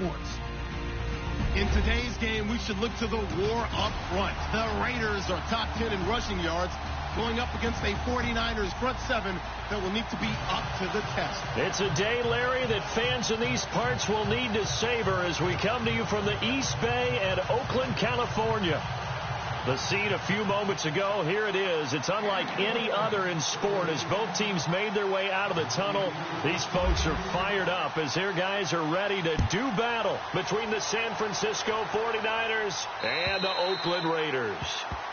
sports. In today's game, we should look to the war up front. The Raiders are top 10 in rushing yards, going up against a 49ers front seven that will need to be up to the test. It's a day, Larry, that fans in these parts will need to savor as we come to you from the East Bay and Oakland, California. The scene a few moments ago, here it is. It's unlike any other in sport as both teams made their way out of the tunnel. These folks are fired up as their guys are ready to do battle between the San Francisco 49ers and the Oakland Raiders.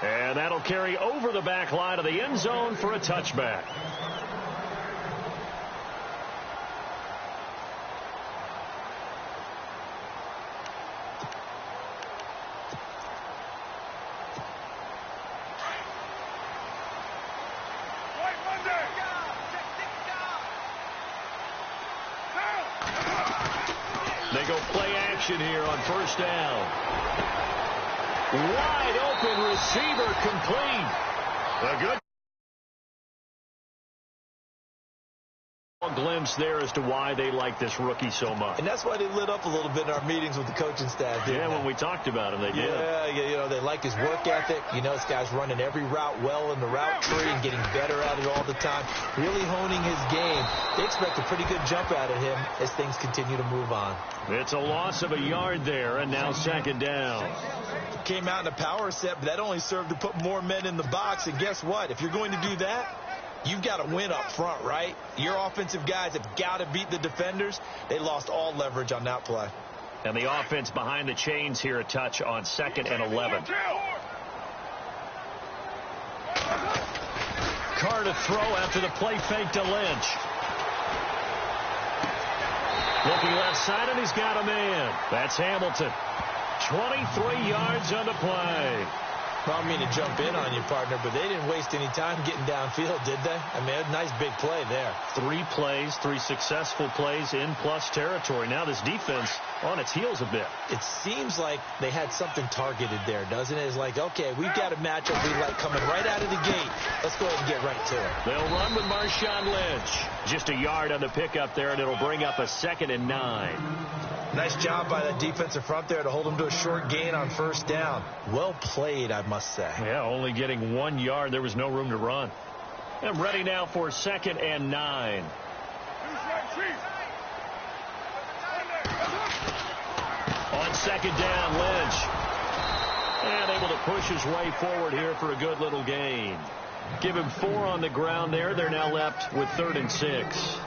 And that'll carry over the back line of the end zone for a touchback. They go play action here on first down. Wide open receiver complete. A good glimpse there as to why they like this rookie so much. And that's why they lit up a little bit in our meetings with the coaching staff. Yeah, when we talked about him, they did. Yeah, you know, they like his work ethic. You know, this guy's running every route well in the route tree and getting better at it all the time, really honing his game. They expect a pretty good jump out of him as things continue to move on. It's a loss of a yard there, and now second down. Came out in a power set, but that only served to put more men in the box. And guess what? If you're going to do that, you've got to win up front, right? Your offensive guys have got to beat the defenders. They lost all leverage on that play. And the offense behind the chains here a touch on 2nd and 11. Carr to throw after the play fake to Lynch. Looking left side, and he's got a man. That's Hamilton. 23 yards on the play. I don't mean to jump in on you, partner, but they didn't waste any time getting downfield, did they? I mean, a nice big play there. 3 plays, 3 successful plays in plus territory. Now this defense on its heels a bit. It seems like they had something targeted there, doesn't it? It's like, okay, we've got a matchup we like coming right out of the gate. Let's go ahead and get right to it. They'll run with Marshawn Lynch. Just a yard on the pickup there, and it'll bring up a 2nd and 9. Nice job by that defensive front there to hold them to a short gain on first down. Well played, I must say. Yeah, only getting 1 yard. There was no room to run. I'm ready now for 2nd and 9. On 2nd down, Lynch. And able to push his way forward here for a good little gain. Give him 4 on the ground there. They're now left with 3rd and 6.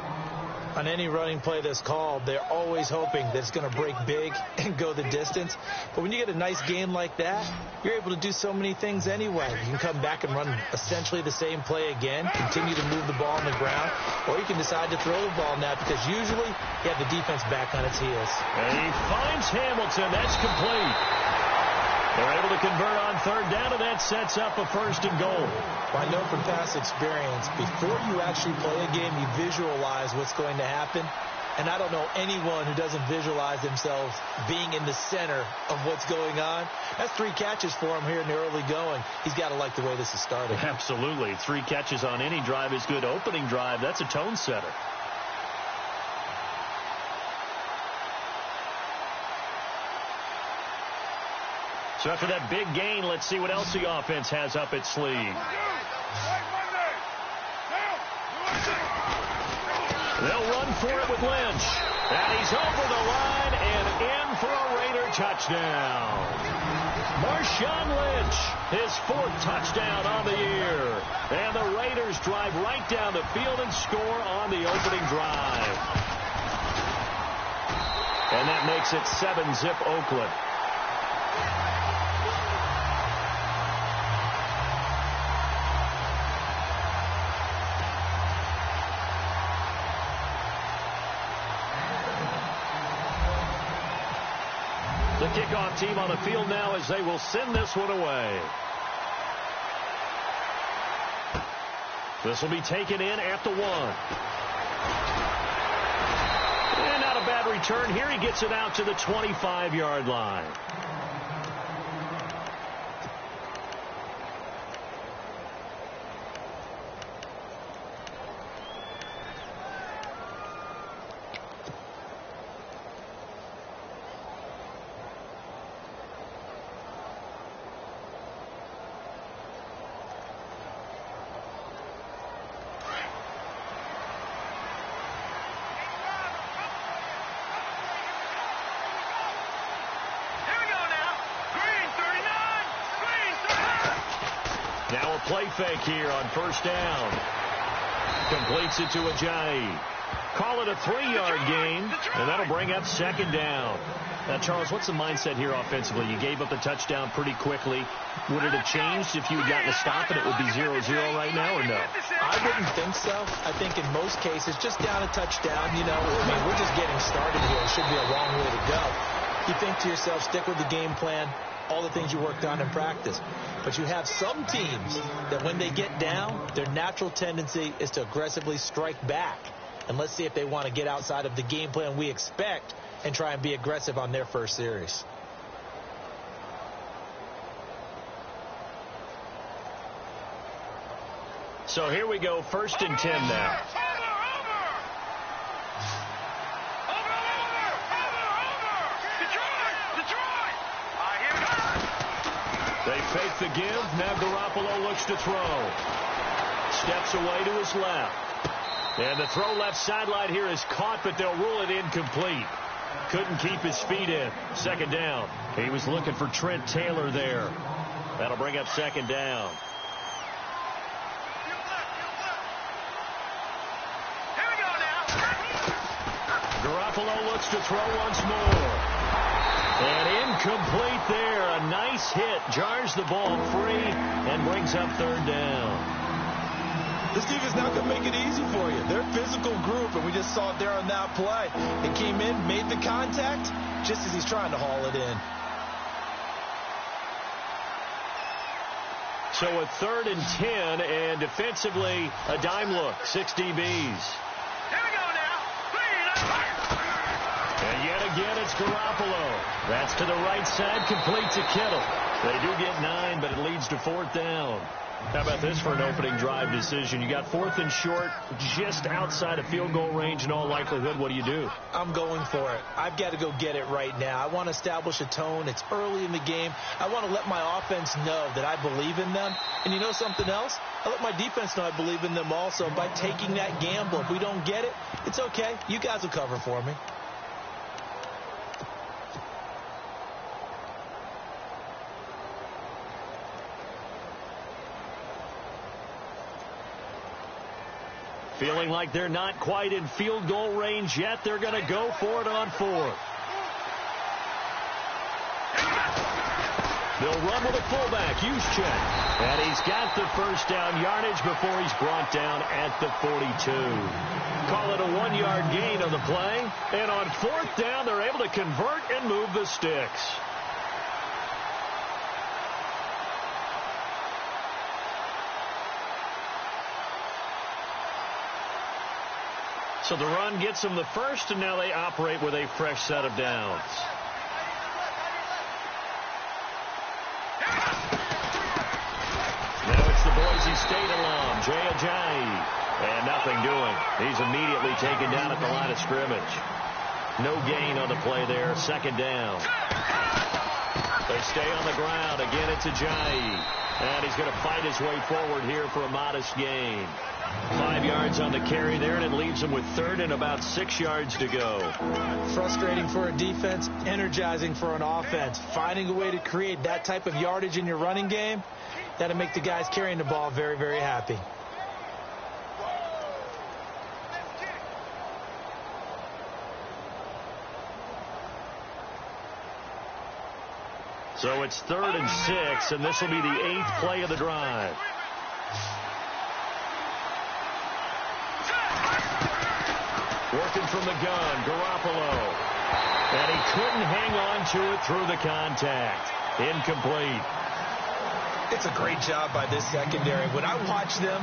On any running play that's called, they're always hoping that it's going to break big and go the distance. But when you get a nice gain like that, you're able to do so many things anyway. You can come back and run essentially the same play again, continue to move the ball on the ground, or you can decide to throw the ball now because usually you have the defense back on its heels. And he finds Hamilton. That's complete. They're able to convert on 3rd down, and that sets up a 1st and goal. Well, I know from past experience, before you actually play a game, you visualize what's going to happen. And I don't know anyone who doesn't visualize themselves being in the center of what's going on. That's 3 catches for him here in the early going. He's got to like the way this is starting. Absolutely. 3 catches on any drive is good. Opening drive, that's a tone setter. So after that big gain, let's see what else the offense has up its sleeve. They'll run for it with Lynch. And he's over the line and in for a Raider touchdown. Marshawn Lynch, his 4th touchdown on the year. And the Raiders drive right down the field and score on the opening drive. And that makes it 7-zip Oakland. The kickoff team on the field now as they will send this one away. This will be taken in at the 1. And not a bad return here. He gets it out to the 25-yard line. Now a play fake here on first down. Completes it to Ajayi. Call it a 3-yard gain, and that'll bring up second down. Now, Charles, what's the mindset here offensively? You gave up a touchdown pretty quickly. Would it have changed if you had gotten a stop and it would be 0-0 right now, or no? I wouldn't think so. I think in most cases, just down a touchdown, you know, I mean, we're just getting started here. It should be a long way to go. You think to yourself, stick with the game plan, all the things you worked on in practice. But you have some teams that when they get down, their natural tendency is to aggressively strike back. And let's see if they want to get outside of the game plan we expect and try and be aggressive on their first series. So here we go, 1st and 10 now. They fake the give. Now Garoppolo looks to throw. Steps away to his left. And the throw left sideline here is caught, but they'll rule it incomplete. Couldn't keep his feet in. Second down. He was looking for Trent Taylor there. That'll bring up second down. Garoppolo looks to throw once more. And incomplete there. A nice hit. Jars the ball free and brings up third down. This defense not going to make it easy for you. They're a physical group, and we just saw it there on that play. It came in, made the contact, just as he's trying to haul it in. So a 3rd and 10, and defensively, a dime look. 6 DBs. Here we go now. And yet again, it's Garoppolo. That's to the right side, complete to Kittle. They do get 9, but it leads to 4th down. How about this for an opening drive decision? You got 4th and short, just outside of field goal range in all likelihood. What do you do? I'm going for it. I've got to go get it right now. I want to establish a tone. It's early in the game. I want to let my offense know that I believe in them. And you know something else? I let my defense know I believe in them also by taking that gamble. If we don't get it, it's okay. You guys will cover for me. Feeling like they're not quite in field goal range yet. They're going to go for it on 4th. They'll run with a fullback, Juszczyk. And he's got the first down yardage before he's brought down at the 42. Call it a 1-yard gain on the play. And on 4th down, they're able to convert and move the sticks. So the run gets them the first, and now they operate with a fresh set of downs. Now it's the Boise State alum, Jay Ajayi. And nothing doing. He's immediately taken down at the line of scrimmage. No gain on the play there. Second down. They stay on the ground. Again, it's Ajayi. And he's going to fight his way forward here for a modest gain. 5 yards on the carry there, and it leaves him with 3rd and about 6 yards to go. Frustrating for a defense, energizing for an offense. Finding a way to create that type of yardage in your running game, that'll make the guys carrying the ball very, very happy. So it's 3rd and 6, and this will be the 8th play of the drive. Working from the gun, Garoppolo. And he couldn't hang on to it through the contact. Incomplete. It's a great job by this secondary. When I watch them,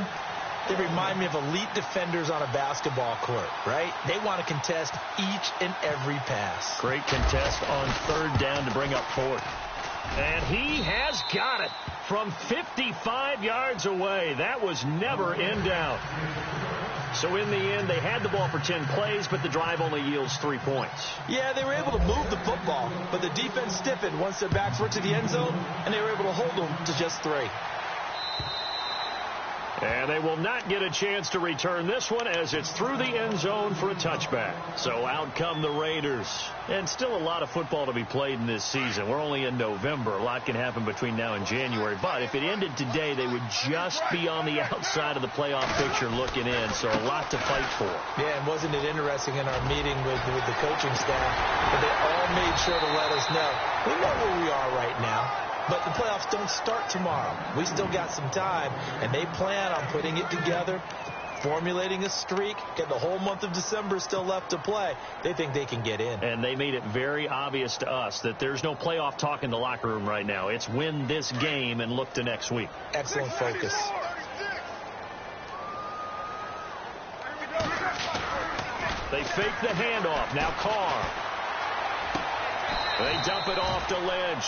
they remind me of elite defenders on a basketball court, right? They want to contest each and every pass. Great contest on 3rd down to bring up 4th. And he has got it from 55 yards away. That was never in doubt. So in the end, they had the ball for 10 plays, but the drive only yields 3 points. Yeah, they were able to move the football, but the defense stiffened once their backs were to the end zone, and they were able to hold them to just 3. And they will not get a chance to return this one as it's through the end zone for a touchback. So out come the Raiders. And still a lot of football to be played in this season. We're only in November. A lot can happen between now and January. But if it ended today, they would just be on the outside of the playoff picture looking in. So a lot to fight for. Yeah, and wasn't it interesting in our meeting with the coaching staff that they all made sure to let us know, we know where we are right now. But the playoffs don't start tomorrow. We still got some time, and they plan on putting it together, formulating a streak, and the whole month of December still left to play. They think they can get in. And they made it very obvious to us that there's no playoff talk in the locker room right now. It's win this game and look to next week. Excellent focus. They fake the handoff. Now Carr. They dump it off to Lynch.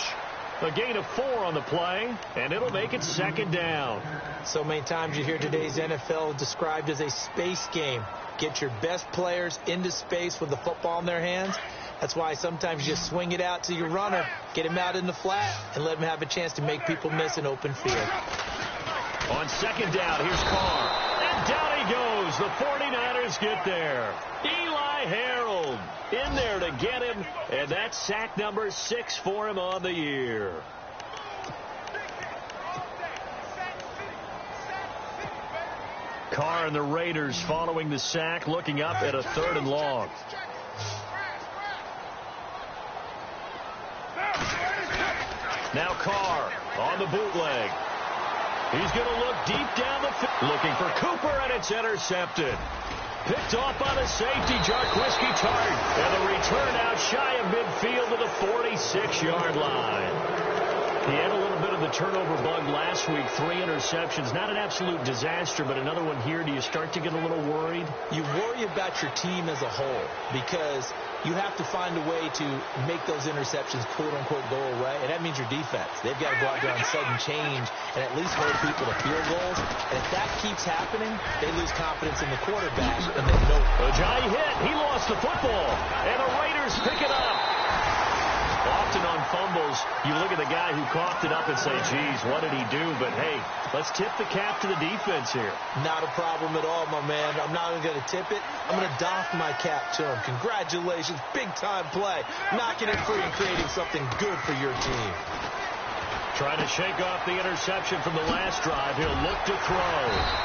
A gain of 4 on the play, and it'll make it second down. So many times you hear today's NFL described as a space game. Get your best players into space with the football in their hands. That's why sometimes you just swing it out to your runner, get him out in the flat, and let him have a chance to make people miss an open field. On second down, here's Carr. And down he goes. The 49ers get there. Eli Harold in there to get him, and that's sack number 6 for him on the year. Carr and the Raiders following the sack, looking up at a 3rd and long. Now Carr on the bootleg. He's going to look deep down the field, looking for Cooper, and it's intercepted. Picked off by the safety, Jarquiski Tart. And the return out shy of midfield to the 46-yard line. He had a little bit of the turnover bug last week. 3 interceptions. Not an absolute disaster, but another one here. Do you start to get a little worried? You worry about your team as a whole because you have to find a way to make those interceptions, quote-unquote, go away. And that means your defense. They've got to go out there on sudden change and at least hold people to field goals. And if that keeps happening, they lose confidence in the quarterback. And then Ajayi hit. He lost the football. And the Raiders pick it up. Often on fumbles, you look at the guy who coughed it up and say, geez, what did he do? But, hey, let's tip the cap to the defense here. Not a problem at all, my man. I'm not even going to tip it. I'm going to doff my cap to him. Congratulations. Big-time play. Knocking it free and creating something good for your team. Trying to shake off the interception from the last drive. He'll look to throw.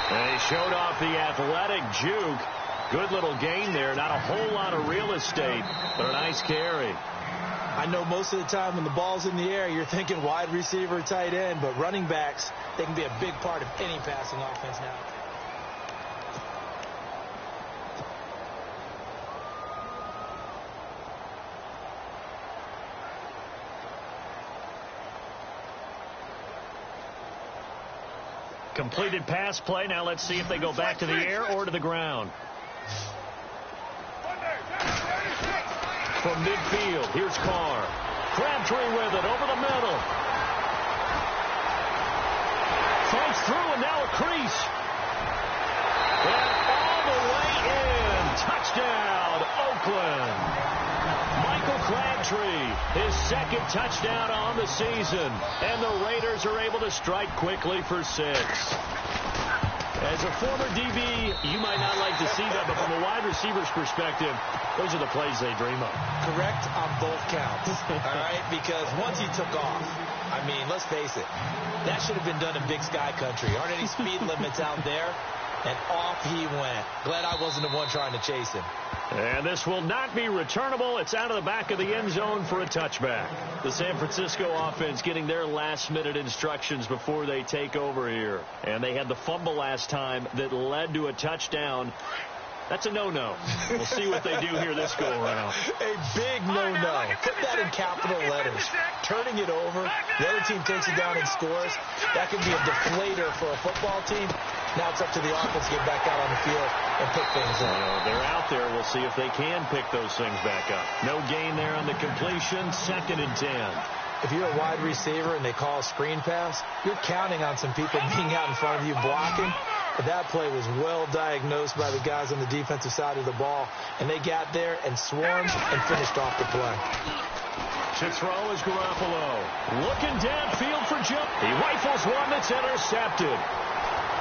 And he showed off the athletic juke. Good little gain there. Not a whole lot of real estate, but a nice carry. I know most of the time when the ball's in the air, you're thinking wide receiver, tight end, but running backs, they can be a big part of any passing offense now. Completed pass play. Now let's see if they go back to the air or to the ground. From midfield, here's Carr. Crabtree with it over the middle. Fights through and now a crease. And all the way in. Touchdown, Oakland. Michael Crabtree, his 2nd touchdown on the season. And the Raiders are able to strike quickly for 6. As a former DB, you might not like to see that, but from a wide receiver's perspective, those are the plays they dream of. Correct on both counts, all right? Because once he took off, I mean, let's face it, that should have been done in Big Sky Country. Aren't any speed limits out there? And off he went. Glad I wasn't the one trying to chase him. And this will not be returnable. It's out of the back of the end zone for a touchback. The San Francisco offense getting their last-minute instructions before they take over here. And they had the fumble last time that led to a touchdown. That's a no-no. We'll see what they do here this go-around. A big no-no. Put that in capital letters. Turning it over, the other team takes it down and scores. That could be a deflator for a football team. Now it's up to the offense to get back out on the field and pick things up. They're out there. We'll see if they can pick those things back up. No gain there on the completion. 2nd and 10. If you're a wide receiver and they call a screen pass, you're counting on some people being out in front of you blocking. But that play was well diagnosed by the guys on the defensive side of the ball. And they got there and swarmed and finished off the play. To throw is Garoppolo. Looking downfield for jump. He rifles one that's intercepted.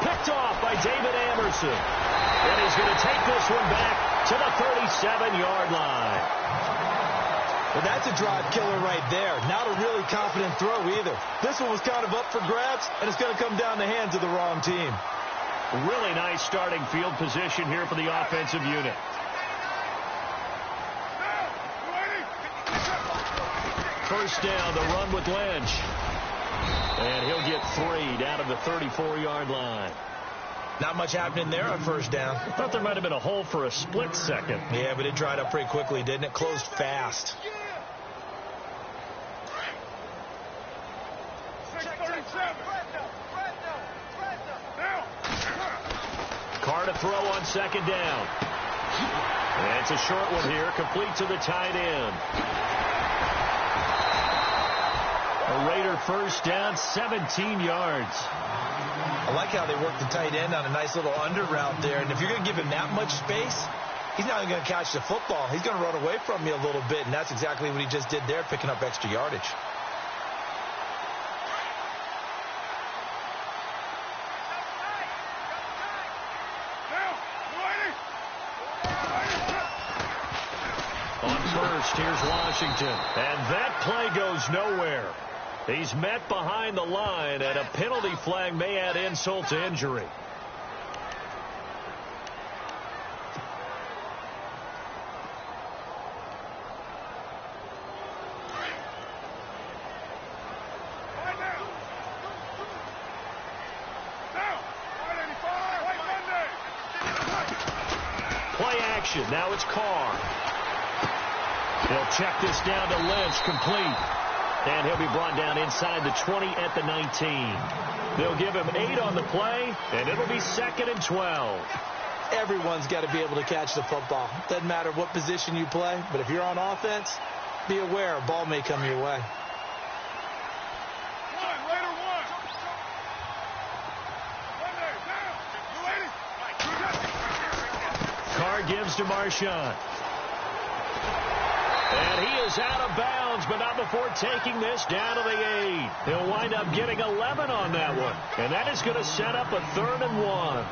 Picked Picked off by David Amerson. And he's going to take this one back to the 37-yard line. Well, that's a drive killer right there. Not a really confident throw either. This one was kind of up for grabs, and it's going to come down the hands of the wrong team. Really nice starting field position here for the offensive unit. First down, the run with Lynch. And he'll get 3 down to the 34-yard line. Not much happening there on first down. I thought there might have been a hole for a split second. Yeah, but it dried up pretty quickly, didn't it? Closed fast. Carr to throw on second down. And it's a short one here, complete to the tight end. A Raider first down, 17 yards. I like how they work the tight end on a nice little under route there. And if you're going to give him that much space, he's not even going to catch the football. He's going to run away from you a little bit, and that's exactly what he just did there, picking up extra yardage. On first, here's Washington. And that play goes nowhere. He's met behind the line, and a penalty flag may add insult to injury. Play action. Now it's Carr. He'll check this down to Lynch, complete. And he'll be brought down inside the 20 at the 19. They'll give him 8 on the play, and it'll be 2nd and 12. Everyone's got to be able to catch the football. Doesn't matter what position you play, but if you're on offense, be aware a ball may come your way. Carr gives to Marshawn. And he is out of bounds, but not before taking this down to the 8. He'll wind up getting 11 on that one. And that is going to set up a 3rd and 1.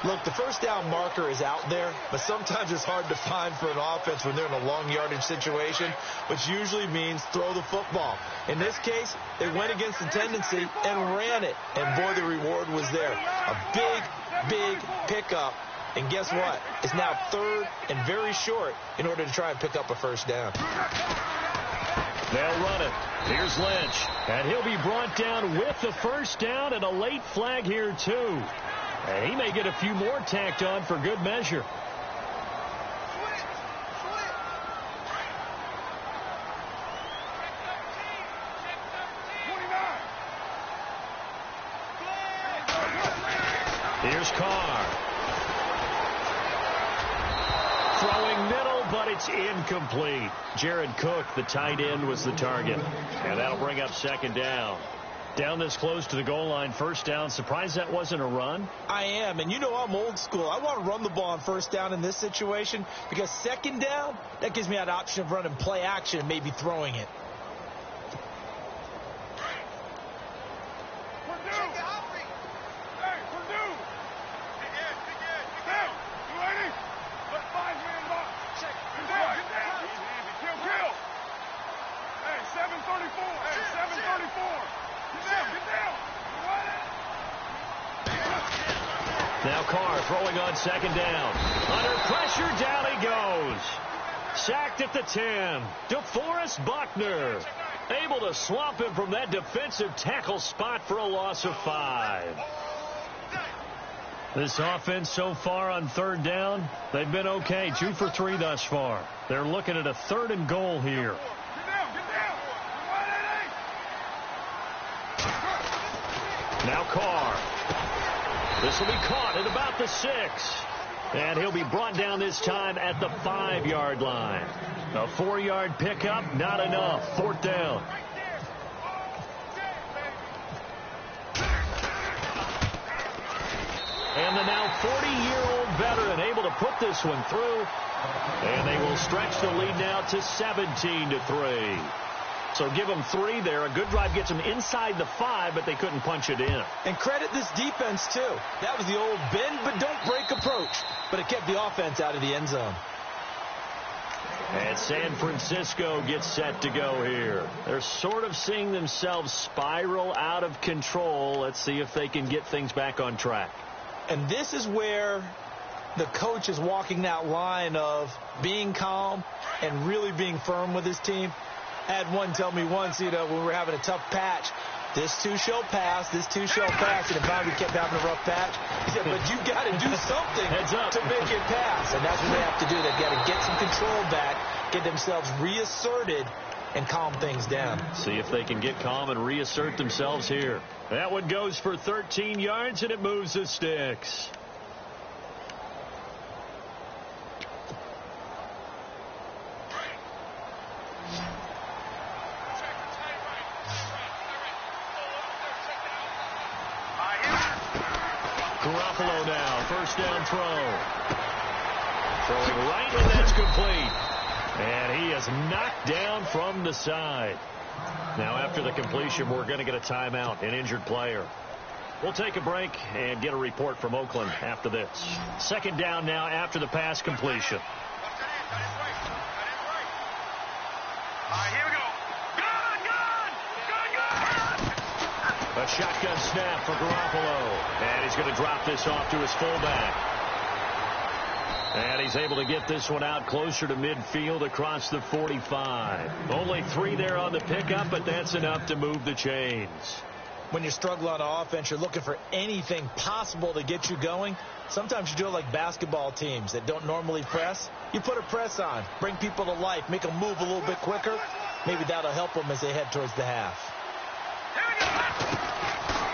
Look, the first down marker is out there, but sometimes it's hard to find for an offense when they're in a long yardage situation, which usually means throw the football. In this case, they went against the tendency and ran it. And, boy, the reward was there. A big, big pickup. And guess what? It's now 3rd and very short in order to try and pick up a first down. They'll run it. Here's Lynch. And he'll be brought down with the first down and a late flag here, too. And he may get a few more tacked on for good measure. Here's Carr. Throwing middle, but it's incomplete. Jared Cook, the tight end, was the target. And that'll bring up 2nd down. Down this close to the goal line, first down. Surprised that wasn't a run? I am, and you know I'm old school. I want to run the ball on first down in this situation because 2nd down, that gives me that option of running play action and maybe throwing it. Now Carr throwing on 2nd down. Under pressure, down he goes. Sacked at the 10. DeForest Buckner able to swamp him from that defensive tackle spot for a loss of 5. This offense so far on 3rd down, they've been okay. 2 for 3 thus far. They're looking at a 3rd and goal here. Now Carr. This will be caught at about the 6. And he'll be brought down this time at the 5-yard line. A 4-yard pickup, not enough. 4th down. And the now 40-year-old veteran able to put this one through. And they will stretch the lead now to 17-3. So give them 3 there. A good drive gets them inside the 5, but they couldn't punch it in. And credit this defense, too. That was the old bend but don't break approach. But it kept the offense out of the end zone. And San Francisco gets set to go here. They're sort of seeing themselves spiral out of control. Let's see if they can get things back on track. And this is where the coach is walking that line of being calm and really being firm with his team. I had one tell me once, when we were having a tough patch, this too shall pass, this too shall pass. And if we kept having a rough patch, he said, but you got to do something to make it pass. And that's what they have to do. They've got to get some control back, get themselves reasserted, and calm things down. See if they can get calm and reassert themselves here. That one goes for 13 yards, and it moves the sticks. Garoppolo now, first down throw. Throwing right, and that's complete. And he is knocked down from the side. Now after the completion, we're going to get a timeout, an injured player. We'll take a break and get a report from Oakland after this. Second down now after the pass completion. Here we go. A shotgun snap for Garoppolo. And he's going to drop this off to his fullback. And he's able to get this one out closer to midfield across the 45. Only 3 there on the pickup, but that's enough to move the chains. When you struggle on offense, you're looking for anything possible to get you going. Sometimes you do it like basketball teams that don't normally press. You put a press on, bring people to life, make them move a little bit quicker. Maybe that'll help them as they head towards the half.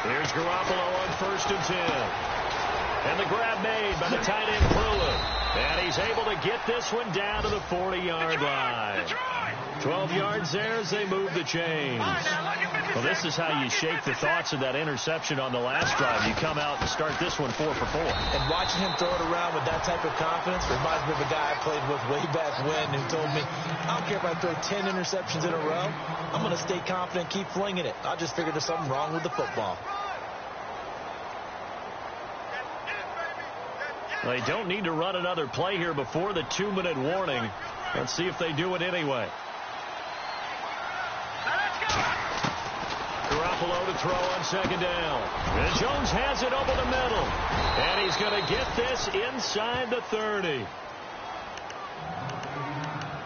Here's Garoppolo on 1st and 10. And the grab made by the tight end Pruitt. And he's able to get this one down to the 40-yard line. 12 yards there as they move the chains. Well, this is how you shake the thoughts of that interception on the last drive. You come out and start this one 4 for 4. And watching him throw it around with that type of confidence reminds me of a guy I played with way back when who told me, I don't care if I throw 10 interceptions in a row. I'm going to stay confident, keep flinging it. I just figured there's something wrong with the football. They don't need to run another play here before the 2-minute warning. Let's see if they do it anyway. Garoppolo to throw on 2nd down. And Jones has it over the middle. And he's going to get this inside the 30.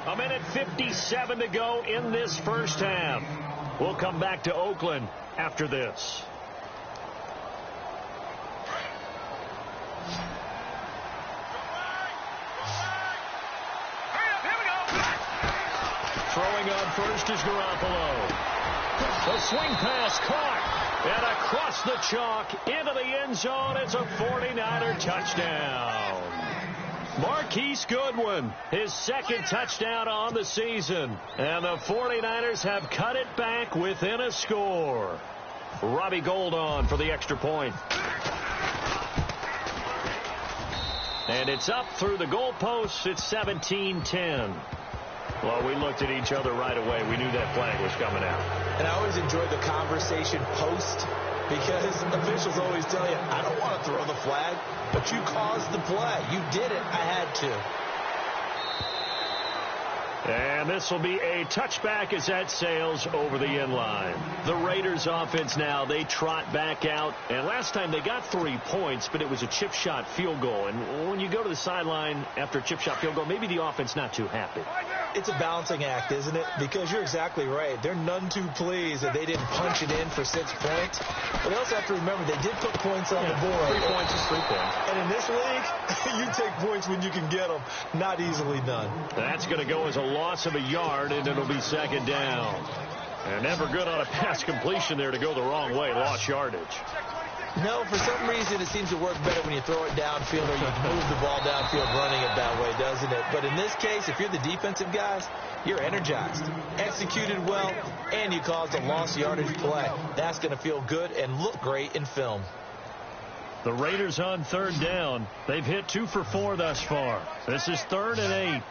1:57 to go in this first half. We'll come back to Oakland after this. Throwing on first is Garoppolo. The swing pass caught. And across the chalk into the end zone. It's a 49er touchdown. Marquise Goodwin, his 2nd touchdown on the season. And the 49ers have cut it back within a score. Robbie Gould on for the extra point. And it's up through the goalposts. It's 17-10. Well, we looked at each other right away. We knew that flag was coming out. And I always enjoy the conversation post because officials always tell you, I don't want to throw the flag, but you caused the play. You did it. I had to. And this will be a touchback as that sails over the end line. The Raiders offense now, they trot back out. And last time they got 3 points, but it was a chip shot field goal. And when you go to the sideline after a chip shot field goal, maybe the offense not too happy. It's a balancing act, isn't it? Because you're exactly right. They're none too pleased that they didn't punch it in for 6 points. But they also have to remember they did put points on the board. 3 points is 3 points. And in this league, you take points when you can get them. Not easily done. That's going to go as a loss of a yard, and it'll be 2nd down. And never good on a pass completion there to go the wrong way. Lost yardage. No, for some reason it seems to work better when you throw it downfield or you move the ball downfield running it that way, doesn't it? But in this case, if you're the defensive guys, you're energized, executed well, and you caused a lost yardage play. That's going to feel good and look great in film. The Raiders on 3rd down. They've hit 2 for 4 thus far. This is 3rd and 8.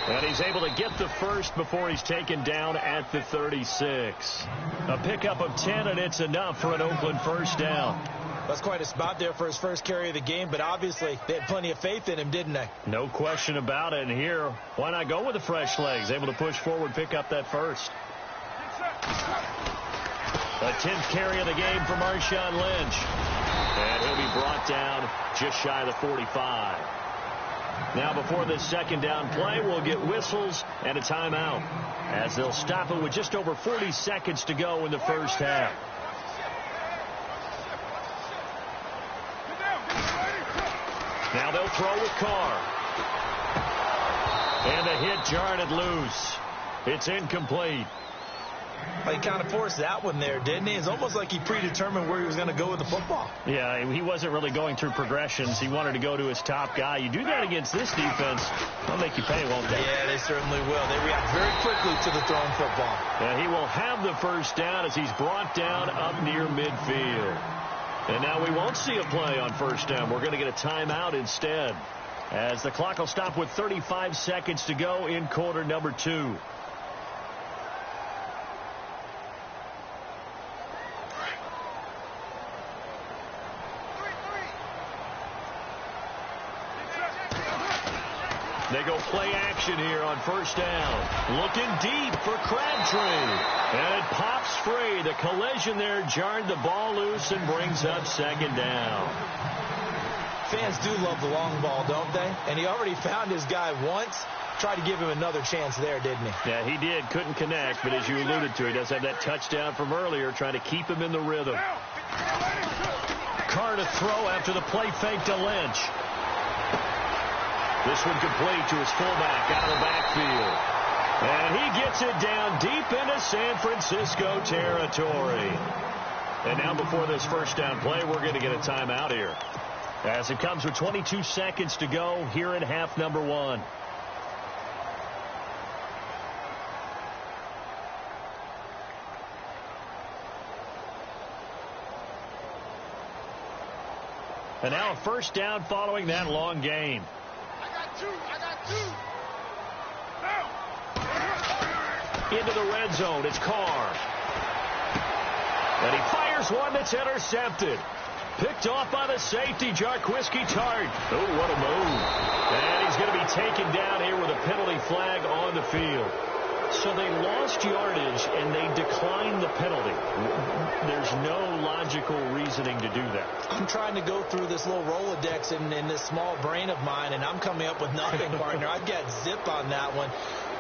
And he's able to get the first before he's taken down at the 36. A pickup of 10, and it's enough for an Oakland first down. That's quite a spot there for his first carry of the game, but obviously they had plenty of faith in him, didn't they? No question about it. And here, why not go with the fresh legs? Able to push forward, pick up that first. A 10th carry of the game for Marshawn Lynch. And he'll be brought down just shy of the 45. Now before this second down play, we'll get whistles and a timeout, as they'll stop it with just over 40 seconds to go in the first half. Now they'll throw with Carr. And the hit jarred loose. It's incomplete. He kind of forced that one there, didn't he? It's almost like he predetermined where he was going to go with the football. Yeah, he wasn't really going through progressions. He wanted to go to his top guy. You do that against this defense, they'll make you pay, won't they? Yeah, they certainly will. They react very quickly to the thrown football. And he will have the first down as he's brought down up near midfield. And now we won't see a play on first down. We're going to get a timeout instead, as the clock will stop with 35 seconds to go in quarter number 2. They go play action here on first down. Looking deep for Crabtree. And it pops free. The collision there jarred the ball loose and brings up second down. Fans do love the long ball, don't they? And he already found his guy once. Tried to give him another chance there, didn't he? Yeah, he did. Couldn't connect. But as you alluded to, he does have that touchdown from earlier, trying to keep him in the rhythm. Carr to throw after the play fake to Lynch. This one complete to his fullback out of the backfield. And he gets it down deep into San Francisco territory. And now before this first down play, we're going to get a timeout here, as it comes with 22 seconds to go here in half number 1. And now a first down following that long gain. I got two. Into the red zone, it's Carr. And he fires one that's intercepted. Picked off by the safety, Jarquiski Tart. Oh, what a move. And he's going to be taken down here with a penalty flag on the field. So they lost yardage, and they declined the penalty. There's no logical reasoning to do that. I'm trying to go through this little Rolodex in this small brain of mine, and I'm coming up with nothing, partner. I've got zip on that one.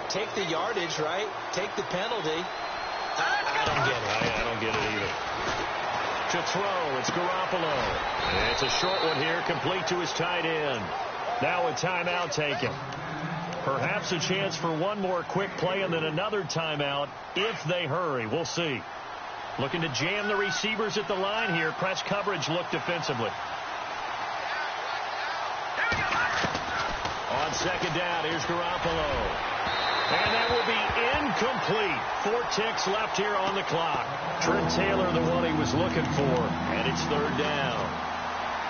Take the yardage, right? Take the penalty. I don't get it. I don't get it either. To throw, it's Garoppolo. And it's a short one here, complete to his tight end. Now a timeout taken. Perhaps a chance for one more quick play and then another timeout if they hurry. We'll see. Looking to jam the receivers at the line here. Press coverage look defensively. On second down, here's Garoppolo. And that will be incomplete. 4 ticks left here on the clock. Trent Taylor, the one he was looking for. And it's third down.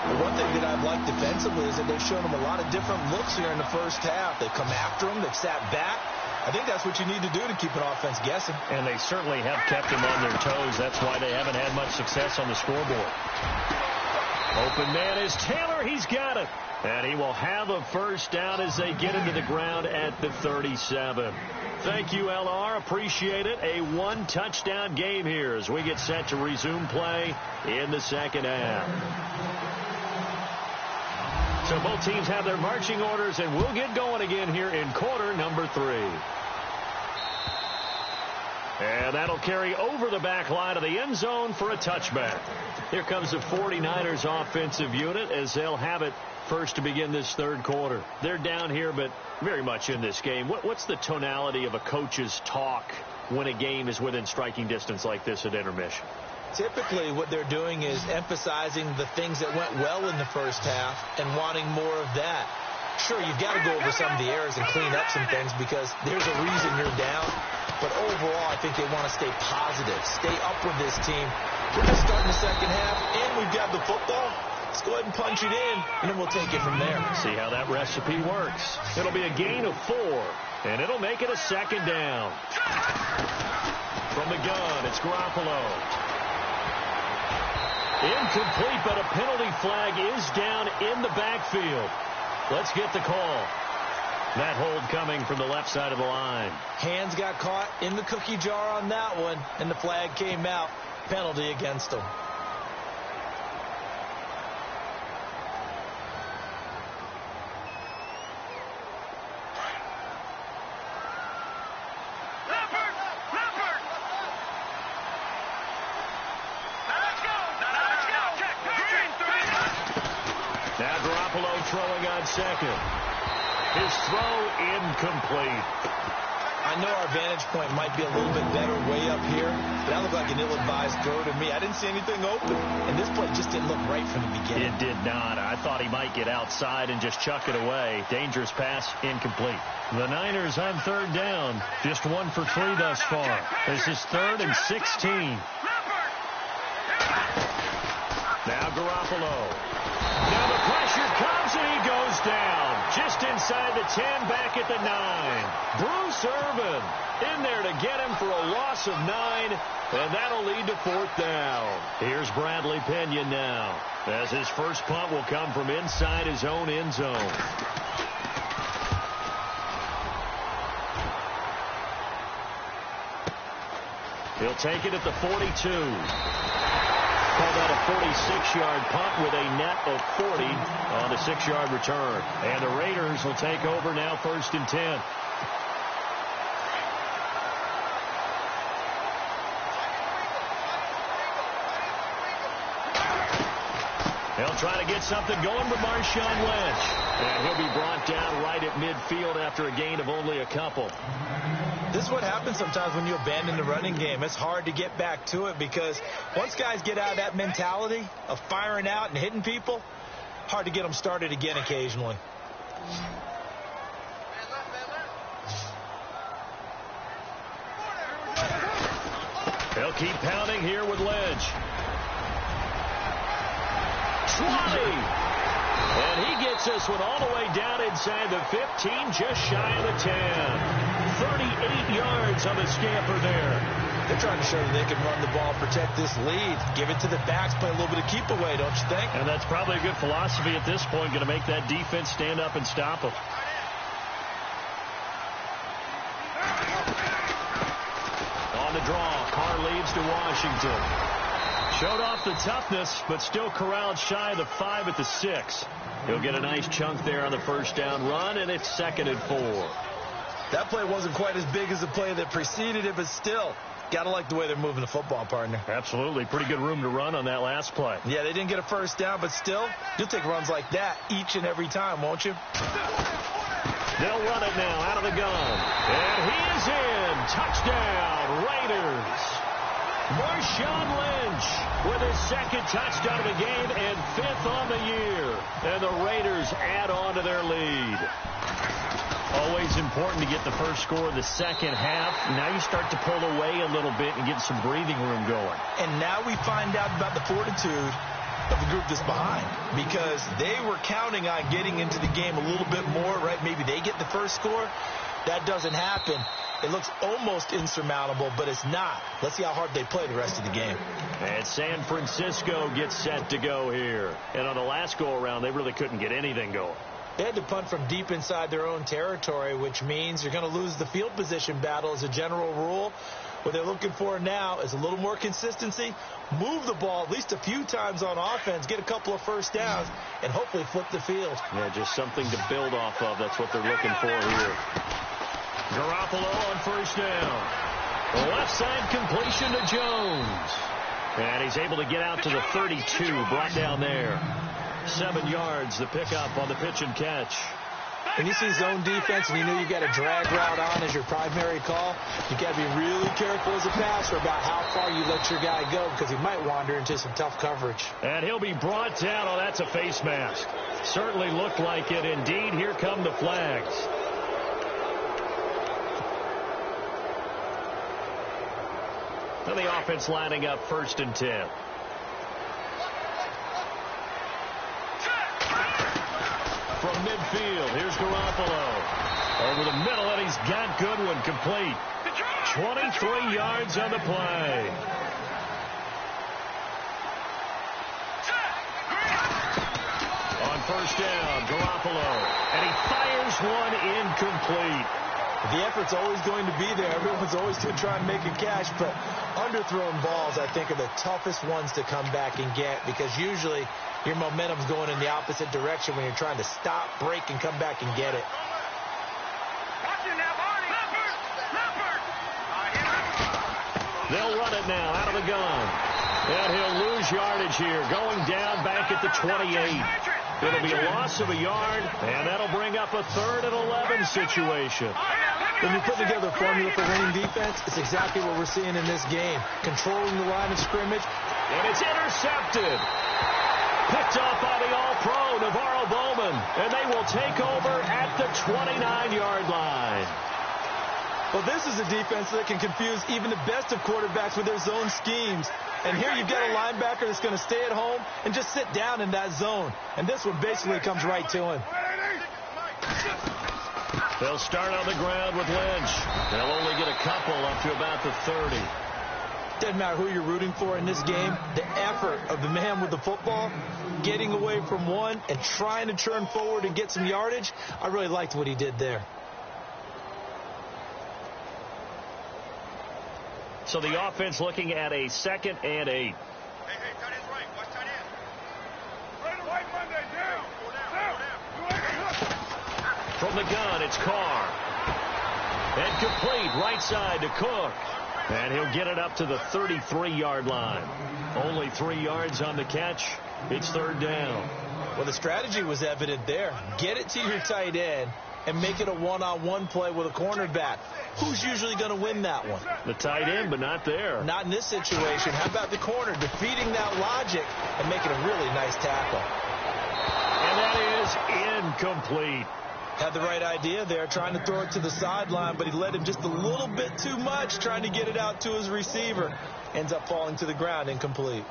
The one thing that I've liked defensively is that they've shown him a lot of different looks here in the first half. They've come after him. They've sat back. I think that's what you need to do to keep an offense guessing. And they certainly have kept him on their toes. That's why they haven't had much success on the scoreboard. Open man is Taylor. He's got it. And he will have a first down as they get into the ground at the 37. Thank you, LR. Appreciate it. A one-touchdown game here as we get set to resume play in the second half. So both teams have their marching orders, and we'll get going again here in quarter number 3. And that'll carry over the back line of the end zone for a touchback. Here comes the 49ers offensive unit as they'll have it first to begin this third quarter. They're down here, but very much in this game. What's the tonality of a coach's talk when a game is within striking distance like this at intermission? Typically, what they're doing is emphasizing the things that went well in the first half and wanting more of that. Sure, you've got to go over some of the errors and clean up some things because there's a reason you're down. But overall, I think they want to stay positive, stay up with this team. We're just starting the second half, and we've got the football. Just go ahead and punch it in, and then we'll take it from there. See how that recipe works. It'll be a gain of 4, and it'll make it a second down. From the gun, it's Garoppolo. Incomplete, but a penalty flag is down in the backfield. Let's get the call. That hold coming from the left side of the line. Hands got caught in the cookie jar on that one, and the flag came out. Penalty against him. Now Garoppolo throwing on second. His throw incomplete. I know our vantage point might be a little bit better way up here, but that looked like an ill-advised throw to me. I didn't see anything open, and this play just didn't look right from the beginning. It did not. I thought he might get outside and just chuck it away. Dangerous pass, incomplete. The Niners on third down, just 1 for 3 thus far. This is 3rd and 16. Now Garoppolo. Now the pressure comes, and he goes down. Just inside the 10, back at the 9. Bruce Irvin in there to get him for a loss of 9, and that'll lead to 4th down. Here's Bradley Pinion now, as his first punt will come from inside his own end zone. He'll take it at the 42. Call that a 46-yard punt with a net of 40 on a 6-yard return. And the Raiders will take over now, 1st and 10. He'll try to get something going with Marshawn Lynch. And he'll be brought down right at midfield after a gain of only a couple. This is what happens sometimes when you abandon the running game. It's hard to get back to it because once guys get out of that mentality of firing out and hitting people, hard to get them started again occasionally. They'll keep pounding here with Lynch. 20. And he gets this one all the way down inside the 15, just shy of the 10. 38 yards on the scamper there. They're trying to show that they can run the ball, protect this lead, give it to the backs, play a little bit of keep away, don't you think? And that's probably a good philosophy at this point, going to make that defense stand up and stop them. On the draw, Carr leads to Washington. Showed off the toughness, but still corralled shy of the 5 at the 6. He'll get a nice chunk there on the first down run, and it's 2nd and 4. That play wasn't quite as big as the play that preceded it, but still, got to like the way they're moving the football, partner. Absolutely. Pretty good room to run on that last play. Yeah, they didn't get a first down, but still, you'll take runs like that each and every time, won't you? They'll run it now out of the gun. And he is in. Touchdown, Raiders. Marshawn Lynch with his 2nd touchdown of the game and 5th on the year. And the Raiders add on to their lead. Always important to get the first score of the second half. Now you start to pull away a little bit and get some breathing room going. And now we find out about the fortitude of the group that's behind, because they were counting on getting into the game a little bit more, right? Maybe they get the first score. That doesn't happen. It looks almost insurmountable, but it's not. Let's see how hard they play the rest of the game. And San Francisco gets set to go here. And on the last go-around, they really couldn't get anything going. They had to punt from deep inside their own territory, which means you're going to lose the field position battle as a general rule. What they're looking for now is a little more consistency, move the ball at least a few times on offense, get a couple of first downs, and hopefully flip the field. Yeah, just something to build off of. That's what they're looking for here. Garoppolo on first down. Left side completion to Jones. And he's able to get out to the 32, brought down there. 7 yards, the pickup on the pitch and catch. When you see zone defense and you know you've got a drag route on as your primary call, you got to be really careful as a passer about how far you let your guy go, because he might wander into some tough coverage. And he'll be brought down. Oh, that's a face mask. Certainly looked like it. Indeed, here come the flags. And the offense lining up 1st and 10. from midfield. Here's Garoppolo. Over the middle, and he's got Goodwin complete. 23 yards on the play. On first down, Garoppolo. And he fires one incomplete. The effort's always going to be there. Everyone's always going to try and make a catch, but underthrown balls, I think, are the toughest ones to come back and get because usually your momentum's going in the opposite direction when you're trying to stop, break, and come back and get it. They'll run it now out of the gun. And he'll lose yardage here, going down back at the 28. It'll be a loss of a yard, and that'll bring up a 3rd and 11 situation. When you put together a formula for winning defense, it's exactly what we're seeing in this game. Controlling the line of scrimmage. And it's intercepted. Picked off by the All-Pro, Navarro Bowman. And they will take over at the 29-yard line. Well, this is a defense that can confuse even the best of quarterbacks with their zone schemes. And here you've got a linebacker that's going to stay at home and just sit down in that zone. And this one basically comes right to him. They'll start on the ground with Lynch. They'll only get a couple up to about the 30. Doesn't matter who you're rooting for in this game. The effort of the man with the football, getting away from one and trying to turn forward and get some yardage, I really liked what he did there. So the offense looking at a 2nd and 8. Hey, tight end's right. Watch tight end. Right, Monday, down. From the gun, it's Carr. And complete right side to Cook. And he'll get it up to the 33-yard line. Only 3 yards on the catch. It's 3rd down. Well, the strategy was evident there. Get it to your tight end and make it a one-on-one play with a cornerback. Who's usually going to win that one? The tight end, but not there. Not in this situation. How about the corner defeating that logic and making a really nice tackle? And that is incomplete. Had the right idea there, trying to throw it to the sideline, but he led him just a little bit too much, trying to get it out to his receiver. Ends up falling to the ground, incomplete.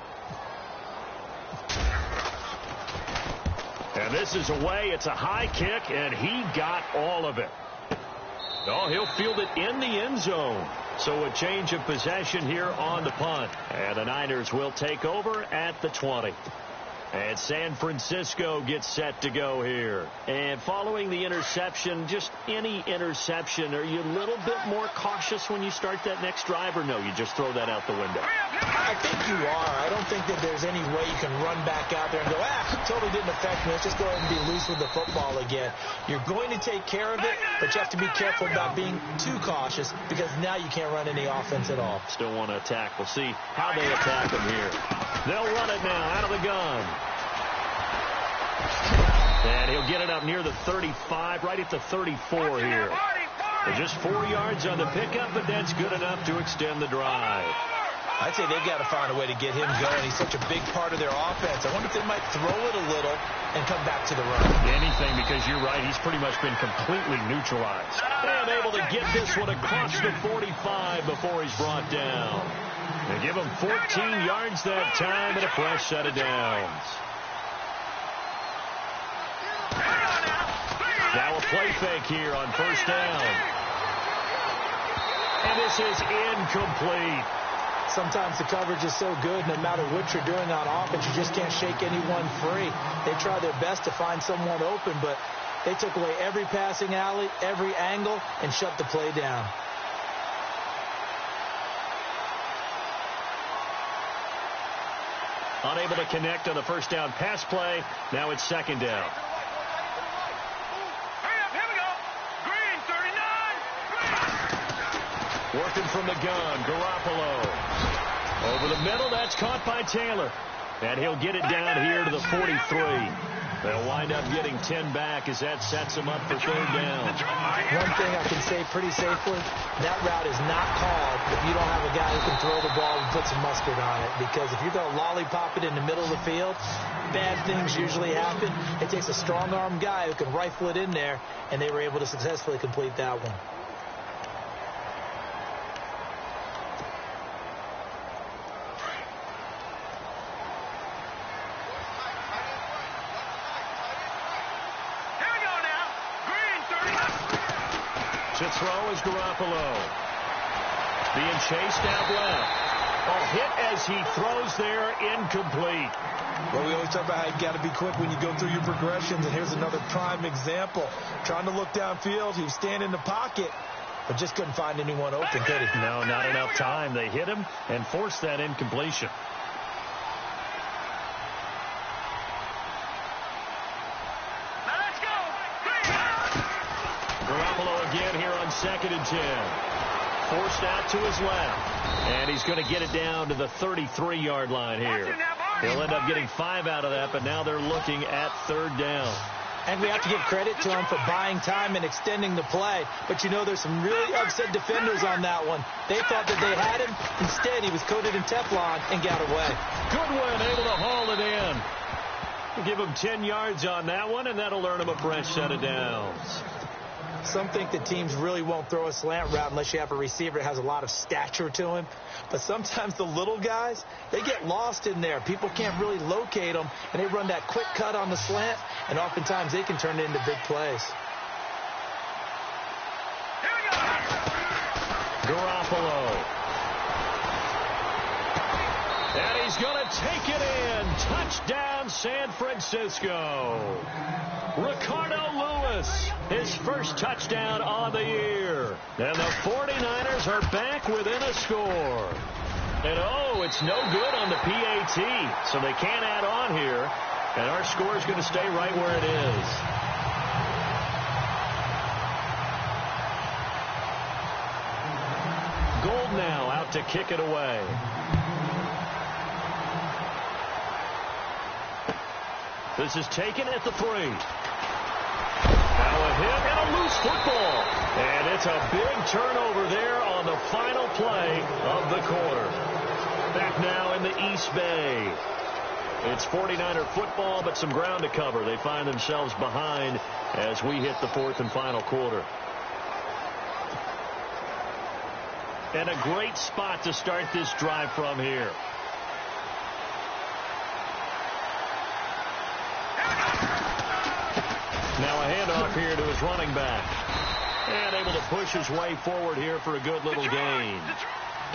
And this is away. It's a high kick, and he got all of it. Oh, he'll field it in the end zone. So a change of possession here on the punt. And the Niners will take over at the 20. And San Francisco gets set to go here. And following the interception, just any interception, are you a little bit more cautious when you start that next drive, or no, you just throw that out the window? I think you are. I don't think that there's any way you can run back out there and go, totally didn't affect me. Let's just go ahead and be loose with the football again. You're going to take care of it, but you have to be careful about being too cautious because now you can't run any offense at all. Still want to attack. We'll see how they attack them here. They'll run it now out of the gun. And he'll get it up near the 35, right at the 34 here. And just 4 yards on the pickup, but that's good enough to extend the drive. I'd say they've got to find a way to get him going. He's such a big part of their offense. I wonder if they might throw it a little and come back to the run. Anything, because you're right, he's pretty much been completely neutralized. And able to get this one across the 45 before he's brought down. They give him 14 yards that time and a fresh set of downs. Now a play fake here on first down. And this is incomplete. Sometimes the coverage is so good, no matter what you're doing on offense, you just can't shake anyone free. They try their best to find someone open, but they took away every passing alley, every angle, and shut the play down. Unable to connect on the first down pass play. Now it's second down. Working from the gun, Garoppolo. Over the middle, that's caught by Taylor. And he'll get it down here to the 43. They'll wind up getting 10 back as that sets them up for third down. One thing I can say pretty safely, that route is not called if you don't have a guy who can throw the ball and put some mustard on it. Because if you're going to lollipop it in the middle of the field, bad things usually happen. It takes a strong-arm guy who can rifle it in there, and they were able to successfully complete that one. To throw is Garoppolo. Being chased out left. A hit as he throws there, incomplete. Well, we always talk about how you got to be quick when you go through your progressions, and here's another prime example. Trying to look downfield, he was standing in the pocket, but just couldn't find anyone open, could he? No, not enough time. They hit him and forced that incompletion. Garoppolo again here on 2nd and 10. Forced out to his left. And he's going to get it down to the 33-yard line here. He'll end up getting 5 out of that, but now they're looking at 3rd down. And we have to give credit to him for buying time and extending the play. But, you know, there's some really upset defenders on that one. They thought that they had him. Instead, he was coated in Teflon and got away. Goodwin able to haul it in. We'll give him 10 yards on that one, and that'll earn him a fresh set of downs. Some think that teams really won't throw a slant route unless you have a receiver that has a lot of stature to him. But sometimes the little guys, they get lost in there. People can't really locate them, and they run that quick cut on the slant, and oftentimes they can turn it into big plays. Garoppolo. And he's going to take it in. Touchdown, San Francisco. Ricardo Lewis, his first touchdown on the year. And the 49ers are back within a score. And, oh, it's no good on the PAT, so they can't add on here. And our score is going to stay right where it is. Gold now out to kick it away. This is taken at the 3. Now a hit and a loose football. And it's a big turnover there on the final play of the quarter. Back now in the East Bay. It's 49er football, but some ground to cover. They find themselves behind as we hit the 4th and final quarter. And a great spot to start this drive from here. Now a handoff here to his running back. And able to push his way forward here for a good little gain.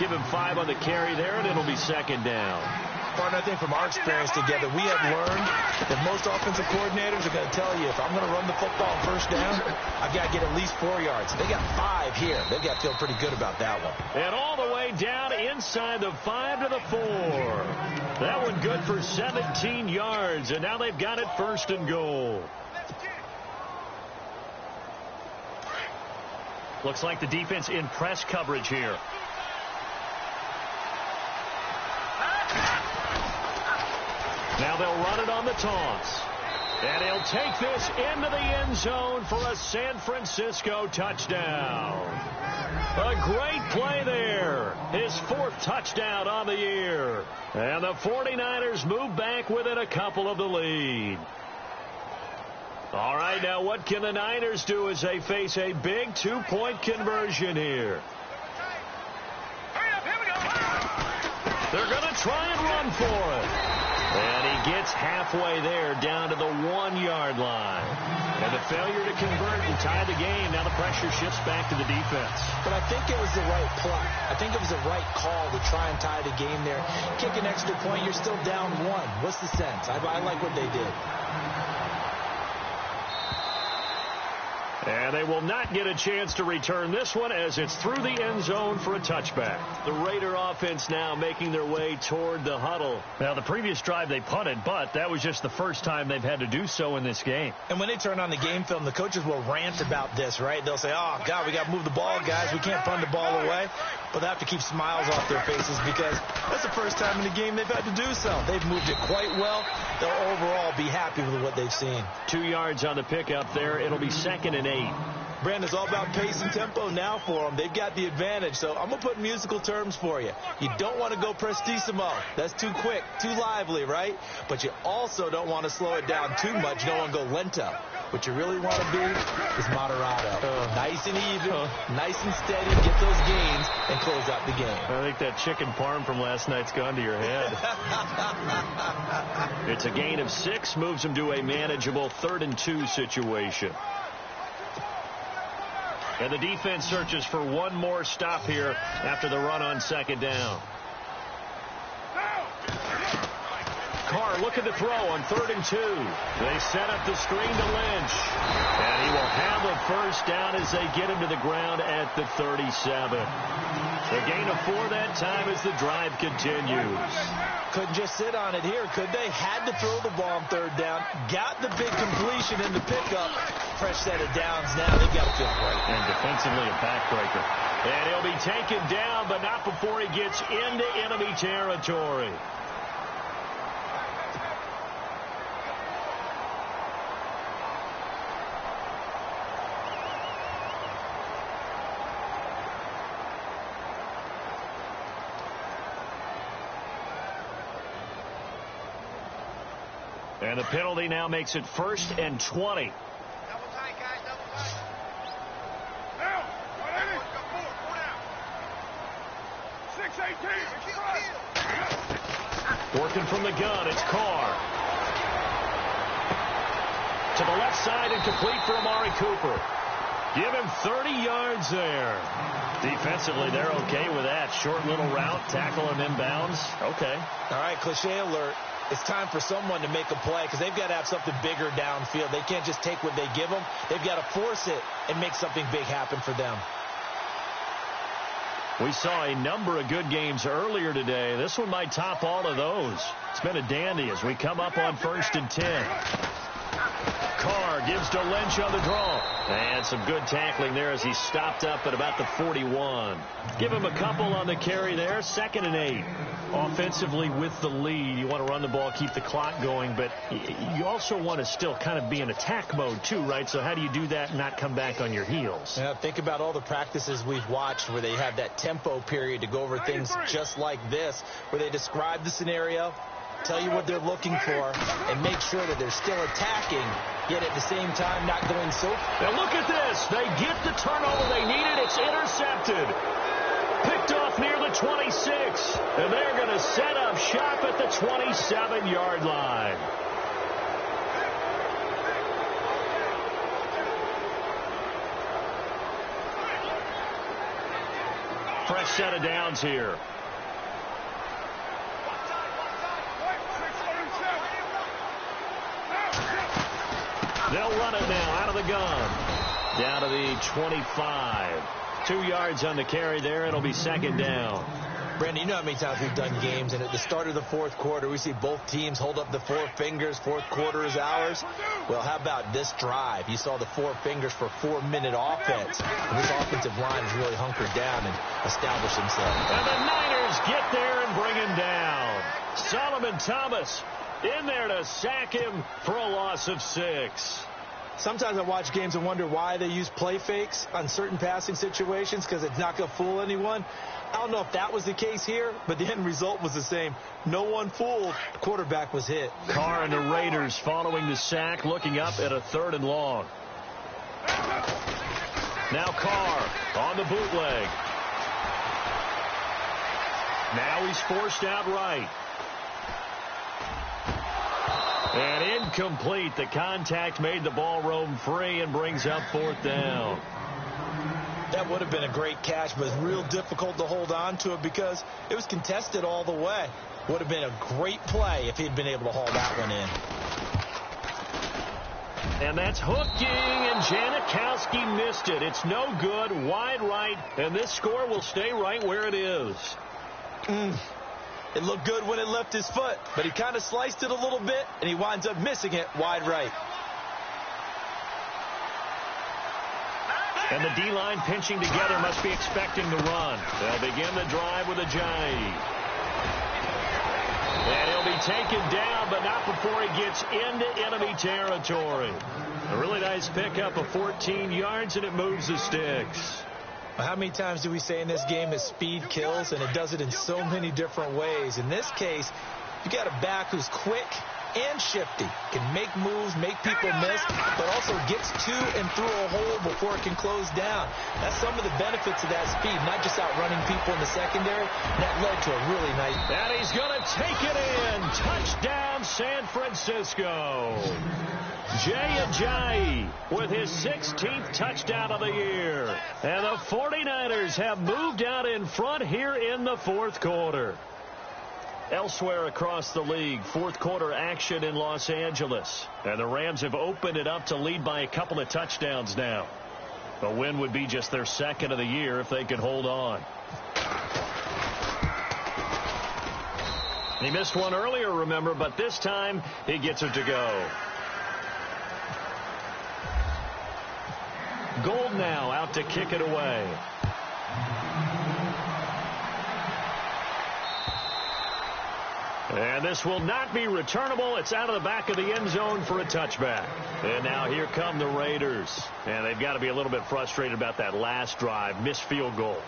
Give him 5 on the carry there, and it'll be 2nd down. Partner, I think from our experience together, we have learned that most offensive coordinators are going to tell you, if I'm going to run the football on 1st down, I've got to get at least 4 yards. They got 5 here. They've got to feel pretty good about that one. And all the way down inside the 5 to the 4. That one good for 17 yards, and now they've got it 1st and goal. Looks like the defense in press coverage here. Now they'll run it on the toss. And he'll take this into the end zone for a San Francisco touchdown. A great play there. His 4th touchdown on the year. And the 49ers move back within a couple of the lead. All right, now what can the Niners do as they face a big 2-point conversion here? They're going to try and run for it. And he gets halfway there down to the 1-yard line. And the failure to convert and tie the game. Now the pressure shifts back to the defense. But I think it was the right play. I think it was the right call to try and tie the game there. Kick an extra point, you're still down 1. What's the sense? I like what they did. And they will not get a chance to return this one as it's through the end zone for a touchback. The Raider offense now making their way toward the huddle. Now, the previous drive they punted, but that was just the first time they've had to do so in this game. And when they turn on the game film, the coaches will rant about this, right? They'll say, oh, God, we got to move the ball, guys. We can't punt the ball away. But they have to keep smiles off their faces because that's the first time in the game they've had to do so. They've moved it quite well. They'll overall be happy with what they've seen. 2 yards on the pickup there. It'll be 2nd and 8. Brandon, it's all about pace and tempo now for them. They've got the advantage. So I'm going to put musical terms for you. You don't want to go prestissimo. That's too quick, too lively, right? But you also don't want to slow it down too much. You don't want to go lento. What you really want to be is moderato. Nice and even, nice and steady. Get those gains and close out the game. I think that chicken parm from last night's gone to your head. It's a gain of 6. Moves them to a manageable 3rd and 2 situation. And the defense searches for one more stop here after the run on second down. Carr looking to throw on 3rd and 2. They set up the screen to Lynch. And he will have a first down as they get him to the ground at the 37. The gain of 4 that time as the drive continues. Couldn't just sit on it here, could they? Had to throw the ball on 3rd down. Got the big completion in the pickup. Fresh set of downs now. They've got to feel great. And defensively a backbreaker. And he'll be taken down, but not before he gets into enemy territory. And the penalty now makes it 1st and 20. Double tight, guys, double tight. Now, go ahead. Four down. 6-18. Working from the gun, it's Carr. To the left side and complete for Amari Cooper. Give him 30 yards there. Defensively, they're okay with that. Short little route, tackle him inbounds. Okay. All right, cliche alert. It's time for someone to make a play because they've got to have something bigger downfield. They can't just take what they give them. They've got to force it and make something big happen for them. We saw a number of good games earlier today. This one might top all of those. It's been a dandy as we come up on 1st and 10. Carr gives to Lynch on the draw. And some good tackling there as he stopped up at about the 41. Give him a couple on the carry there. 2nd and 8. Offensively with the lead, you want to run the ball, keep the clock going, but you also want to still kind of be in attack mode too, right? So how do you do that and not come back on your heels? Yeah, think about all the practices we've watched where they have that tempo period to go over things just like this, where they describe the scenario, tell you what they're looking for, and make sure that they're still attacking, yet at the same time not going so. Now look at this. They get the turnover they needed. It's intercepted. Picked off near the 26. And they're going to set up shop at the 27-yard line. Fresh set of downs here. They'll run it now out of the gun. Down to the 25. 2 yards on the carry there. It'll be 2nd down. Brandon, you know how many times we've done games, and at the start of the 4th quarter, we see both teams hold up the 4 fingers. 4th quarter is ours. Well, how about this drive? You saw the 4 fingers for 4-minute offense. And this offensive line has really hunkered down and established themselves. And the Niners get there and bring him down. Solomon Thomas in there to sack him for a loss of 6. Sometimes I watch games and wonder why they use play fakes on certain passing situations because it's not going to fool anyone. I don't know if that was the case here, but the end result was the same. No one fooled. The quarterback was hit. Carr and the Raiders following the sack, looking up at a 3rd and long. Now Carr on the bootleg. Now he's forced out right. And incomplete. The contact made the ball roam free and brings up 4th down. That would have been a great catch, but it's real difficult to hold on to it because it was contested all the way. Would have been a great play if he'd been able to haul that one in. And that's hooking, and Janikowski missed it. It's no good, wide right, and this score will stay right where it is. It looked good when it left his foot, but he kind of sliced it a little bit, and he winds up missing it wide right. And the D-line pinching together must be expecting the run. They'll begin the drive with a Ajayi. And he'll be taken down, but not before he gets into enemy territory. A really nice pickup of 14 yards, and it moves the sticks. How many times do we say in this game that speed kills, and it does it in so many different ways? In this case, you got a back who's quick and shifty, can make moves, make people miss, but also gets to and through a hole before it can close down. That's some of the benefits of that speed, not just outrunning people in the secondary. That led to a really nice. And he's going to take it in. Touchdown, San Francisco. Jay Ajayi with his 16th touchdown of the year. And the 49ers have moved out in front here in the fourth quarter. Elsewhere across the league, fourth quarter action in Los Angeles. And the Rams have opened it up to lead by a couple of touchdowns now. A win would be just their second of the year if they could hold on. He missed one earlier, remember, but this time he gets it to go. Gold now out to kick it away. And this will not be returnable. It's out of the back of the end zone for a touchback. And now here come the Raiders. And they've got to be a little bit frustrated about that last drive. Missed field goal.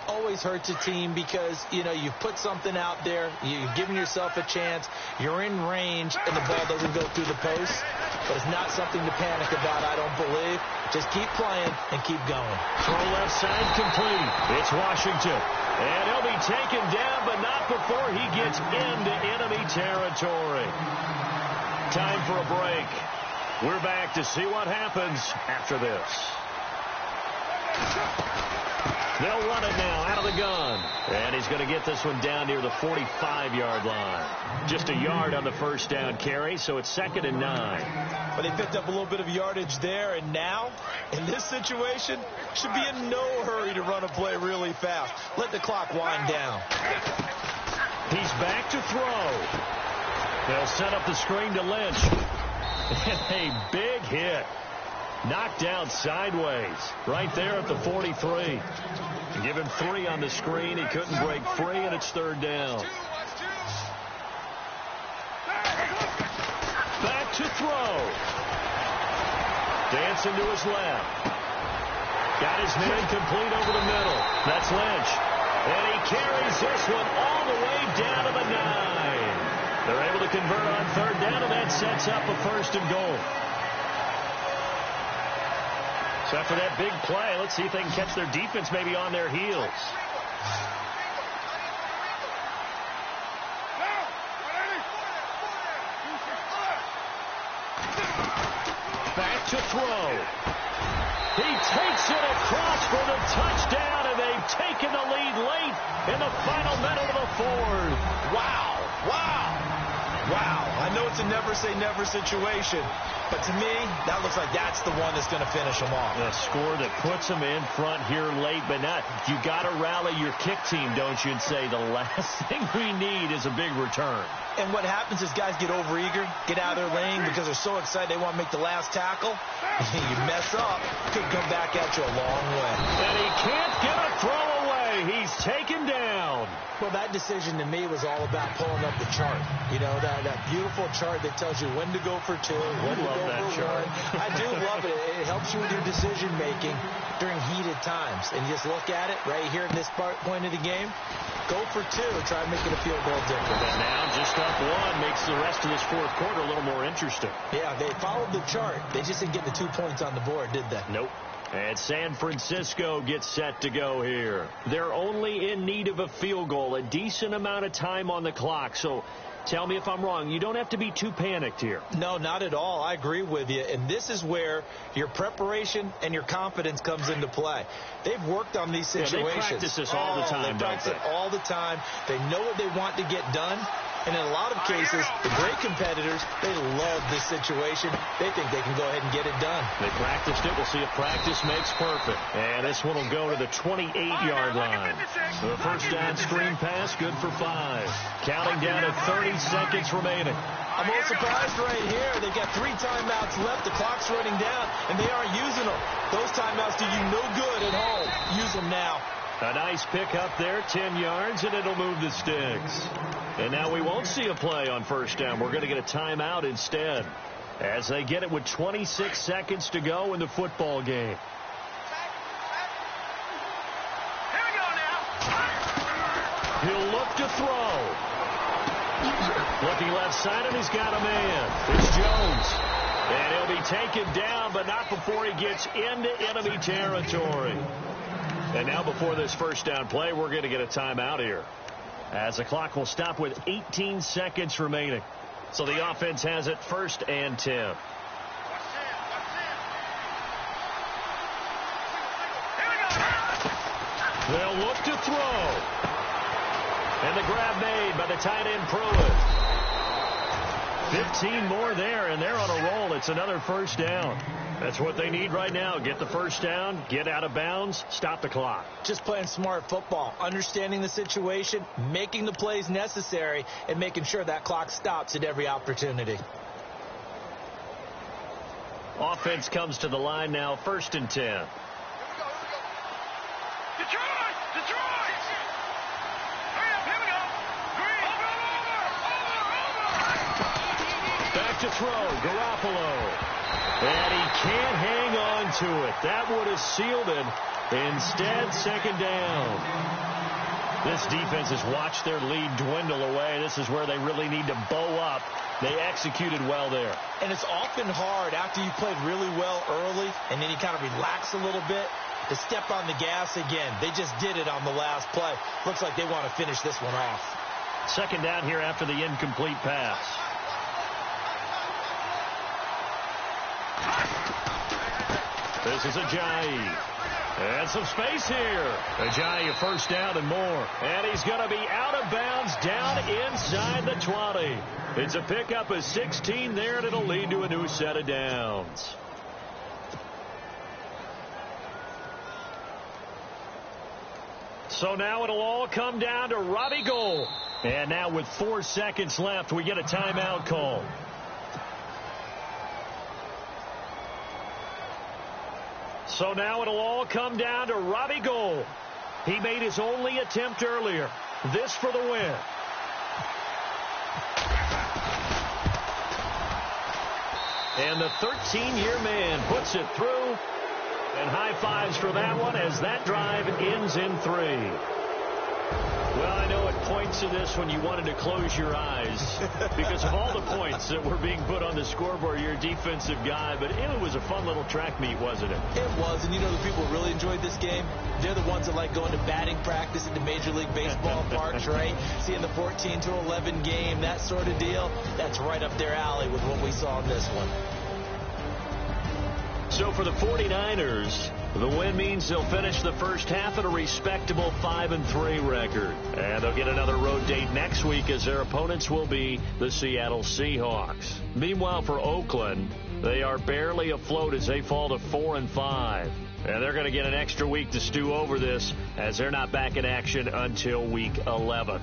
Always hurts a team because, you know, you've put something out there. You've given yourself a chance. You're in range, and the ball doesn't go through the post. But it's not something to panic about, I don't believe. Just keep playing and keep going. Throw left side complete. It's Washington. And he'll be taken down, but not before he gets into enemy territory. Time for a break. We're back to see what happens after this. They'll run it now out of the gun. And he's going to get this one down near the 45-yard line. Just a yard on the first down carry, so it's 2nd and 9. But they picked up a little bit of yardage there, and now, in this situation, should be in no hurry to run a play really fast. Let the clock wind down. He's back to throw. They'll set up the screen to Lynch. And a big hit. Knocked down sideways right there at the 43. Give him 3 on the screen. He couldn't break free, and it's 3rd down. Back to throw. Dancing to his left. Got his man complete over the middle. That's Lynch. And he carries this one all the way down to the 9. They're able to convert on 3rd down, and that sets up a 1st and goal. So after that big play, let's see if they can catch their defense maybe on their heels. Back to throw. He takes it across for the touchdown, and they've taken the lead late in the final minute of the 4th. Wow. Wow. Wow. I know it's a never-say-never situation, but to me, that looks like that's the one that's going to finish them off. A score that puts them in front here late, but not. You got to rally your kick team, don't you, and say the last thing we need is a big return. And what happens is guys get overeager, get out of their lane because they're so excited they want to make the last tackle. You mess up, could come back at you a long way. And he can't get a throw away. He's taken down. Well, that decision to me was all about pulling up the chart. You know, that beautiful chart that tells you when to go for 2, when to go for 1. I do love it. It helps you with your decision-making during heated times. And you just look at it right here in this point of the game. Go for 2. Try making a field goal difference. And now just up 1 makes the rest of this fourth quarter a little more interesting. Yeah, they followed the chart. They just didn't get the 2 points on the board, did they? Nope. And San Francisco gets set to go here. They're only in need of a field goal, a decent amount of time on the clock. So tell me if I'm wrong. You don't have to be too panicked here. No, not at all. I agree with you. And this is where your preparation and your confidence comes into play. They've worked on these situations. Yeah, they practice this all the time, They practice it all the time. They know what they want to get done. And in a lot of cases, the great competitors, they love this situation. They think they can go ahead and get it done. They practiced it. We'll see if practice makes perfect. And this one will go to the 28-yard line. The first down screen pass, good for 5. Counting down at 30 seconds remaining. I'm a little surprised right here. They've got 3 timeouts left. The clock's running down, and they aren't using them. Those timeouts do you no good at home. Use them now. A nice pick up there, 10 yards, and it'll move the sticks. And now we won't see a play on first down. We're going to get a timeout instead as they get it with 26 seconds to go in the football game. Here we go now. He'll look to throw. Looking left side, and he's got a man. It's Jones. And he'll be taken down, but not before he gets into enemy territory. And now before this first down play, we're going to get a timeout here, as the clock will stop with 18 seconds remaining. So the offense has it 1st and 10. They'll look to throw. And the grab made by the tight end Pruitt. 15 more there, and they're on a roll. It's another first down. That's what they need right now. Get the first down, get out of bounds, stop the clock. Just playing smart football, understanding the situation, making the plays necessary, and making sure that clock stops at every opportunity. Offense comes to the line now, 1st and 10. Here we go. Detroit! Detroit! Hurry up, here we go. Green. Over. Back to throw, Garoppolo. And he can't hang on to it. That would have sealed it. Instead, 2nd down. This defense has watched their lead dwindle away. This is where they really need to bow up. They executed well there. And it's often hard after you played really well early and then you kind of relax a little bit to step on the gas again. They just did it on the last play. Looks like they want to finish this one off. 2nd down here after the incomplete pass. This is Ajayi. And some space here. Ajayi, a 1st down and more. And he's going to be out of bounds down inside the 20. It's a pickup of 16 there, and it'll lead to a new set of downs. So now it'll all come down to Robbie Gould. And now with 4 seconds left, we get a timeout call. So now it'll all come down to Robbie Gould. He made his only attempt earlier. This for the win. And the 13-year man puts it through. And high fives for that one as that drive ends in 3. Well, I know it points to this when you wanted to close your eyes because of all the points that were being put on the scoreboard. You're a defensive guy, but it was a fun little track meet, wasn't it? It was, and you know the people who really enjoyed this game? They're the ones that like going to batting practice at the Major League Baseball parks, right? Seeing the 14-11 game, that sort of deal. That's right up their alley with what we saw in this one. So for the 49ers, the win means they'll finish the first half at a respectable 5-3 record. And they'll get another road date next week as their opponents will be the Seattle Seahawks. Meanwhile, for Oakland, they are barely afloat as they fall to 4-5. And they're going to get an extra week to stew over this as they're not back in action until week 11.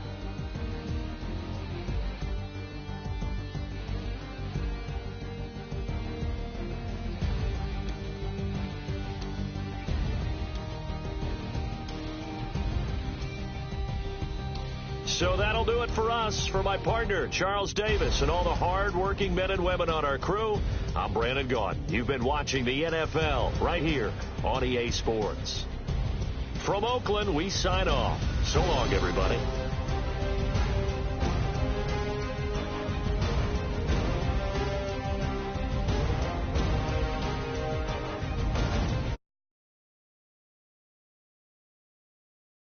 So that'll do it for us. For my partner, Charles Davis, and all the hard-working men and women on our crew, I'm Brandon Gaudin. You've been watching the NFL right here on EA Sports. From Oakland, we sign off. So long, everybody.